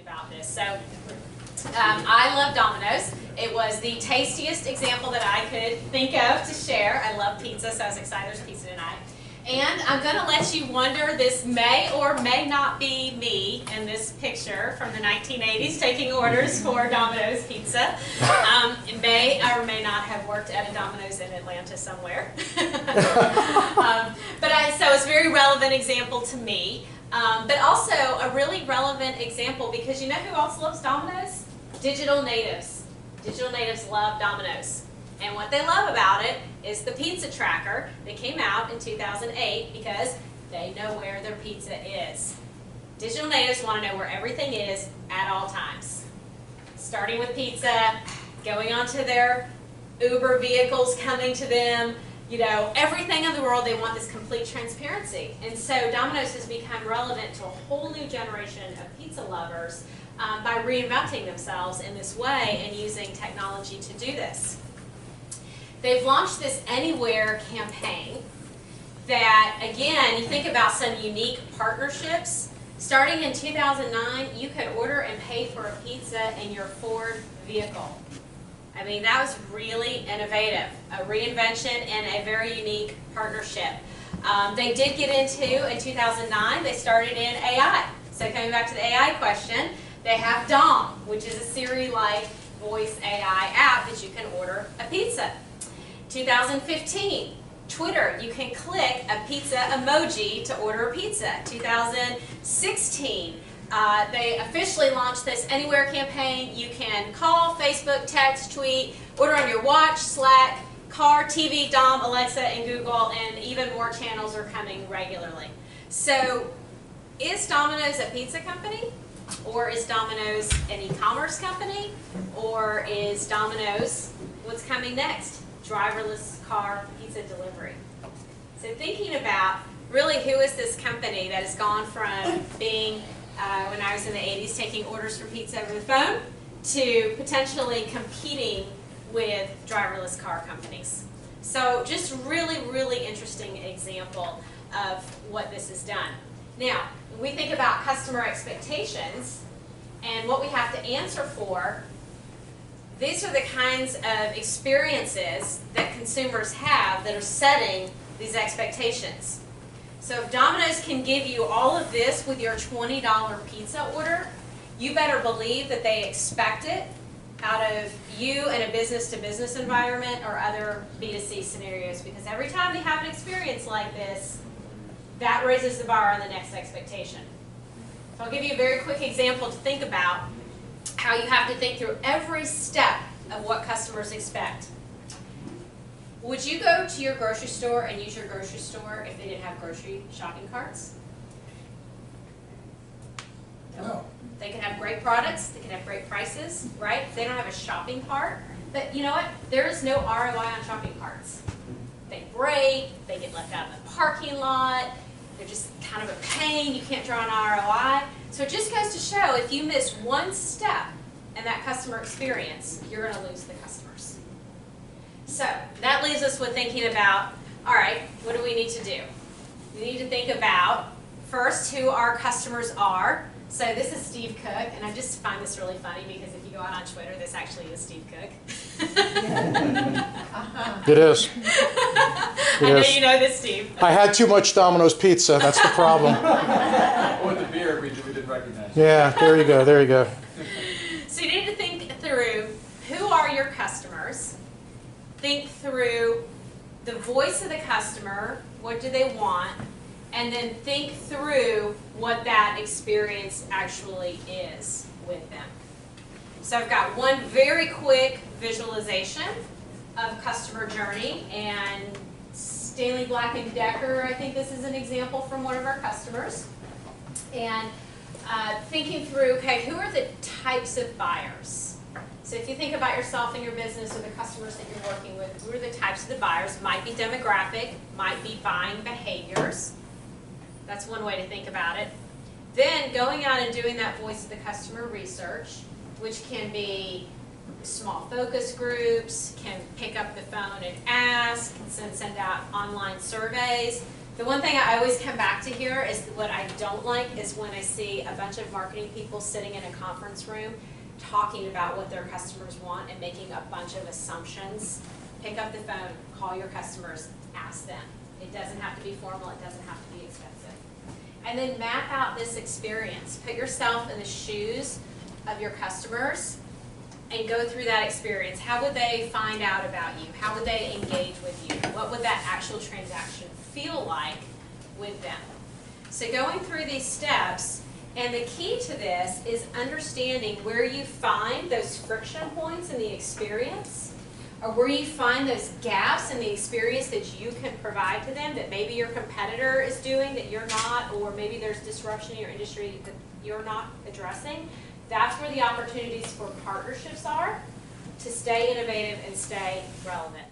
about this. So I love Domino's. It was the tastiest example that I could think of to share. I love pizza, so I was excited there's pizza tonight. And I'm going to let you wonder, this may or may not be me in this picture from the 1980s taking orders for Domino's Pizza. It may or may not have worked at a Domino's in Atlanta somewhere. So it's a very relevant example to me, but also a really relevant example because you know who else loves Domino's? Digital natives. Digital natives love Domino's. And what they love about it is the pizza tracker that came out in 2008 because they know where their pizza is. Digital natives want to know where everything is at all times. Starting with pizza, going on to their Uber vehicles coming to them, you know, everything in the world, they want this complete transparency. And so Domino's has become relevant to a whole new generation of pizza lovers by reinventing themselves in this way and using technology to do this. They've launched this Anywhere campaign that, again, you think about some unique partnerships. Starting in 2009, you could order and pay for a pizza in your Ford vehicle. I mean, that was really innovative, a reinvention and a very unique partnership. They did get into, in 2009, they started in AI. So coming back to the AI question, they have Dom, which is a Siri-like voice AI app that you can order a pizza. 2015, Twitter, you can click a pizza emoji to order a pizza. 2016, they officially launched this Anywhere campaign. You can call, Facebook, text, tweet, order on your watch, Slack, car, TV, Dom, Alexa, and Google, and even more channels are coming regularly. So is Domino's a pizza company? Or is Domino's an e-commerce company? Or is Domino's what's coming next? Driverless car pizza delivery. So thinking about really who is this company that has gone from being, when I was in the 80s, taking orders for pizza over the phone to potentially competing with driverless car companies. So just really, really interesting example of what this has done. Now, when we think about customer expectations and what we have to answer for, these are the kinds of experiences that consumers have that are setting these expectations. So if Domino's can give you all of this with your $20 pizza order, you better believe that they expect it out of you in a business-to-business environment or other B2C scenarios, because every time they have an experience like this, that raises the bar on the next expectation. So I'll give you a very quick example to think about how you have to think through every step of what customers expect. Would you go to your grocery store and use your grocery store if they didn't have grocery shopping carts? No. They can have great products, they can have great prices, right? They don't have a shopping cart. But you know what? There is no ROI on shopping carts. They break, they get left out of the parking lot, they're just kind of a pain, you can't draw an ROI. So it just goes to show, if you miss one step in that customer experience, you're going to lose the customers. So that leaves us with thinking about, all right, what do we need to do? We need to think about, first, who our customers are. So this is Steve Cook, and I just find this really funny because if you go out on Twitter, this actually is Steve Cook. It is. I know you know this, Steve. I had too much Domino's pizza. That's the problem. With the beer, we didn't recognize. Yeah, there you go. There you go. So you need to think through, who are your customers? Think through the voice of the customer. What do they want? And then think through what that experience actually is with them. So I've got one very quick visualization of customer journey, and Stanley Black & Decker, I think this is an example from one of our customers. And thinking through, okay, who are the types of buyers? So if you think about yourself and your business or the customers that you're working with, who are the types of the buyers? Might be demographic, might be buying behaviors. That's one way to think about it. Then going out and doing that voice of the customer research, which can be small focus groups, can pick up the phone and ask, can send out online surveys. The one thing I always come back to here is what I don't like is when I see a bunch of marketing people sitting in a conference room talking about what their customers want and making a bunch of assumptions. Pick up the phone, call your customers, ask them. It doesn't have to be formal, it doesn't have to be expensive. And then map out this experience. Put yourself in the shoes of your customers and go through that experience. How would they find out about you? How would they engage with you? What would that actual transaction feel like with them? So going through these steps, and the key to this is understanding where you find those friction points in the experience, or where you find those gaps in the experience that you can provide to them that maybe your competitor is doing that you're not, or maybe there's disruption in your industry that you're not addressing. That's where the opportunities for partnerships are to stay innovative and stay relevant.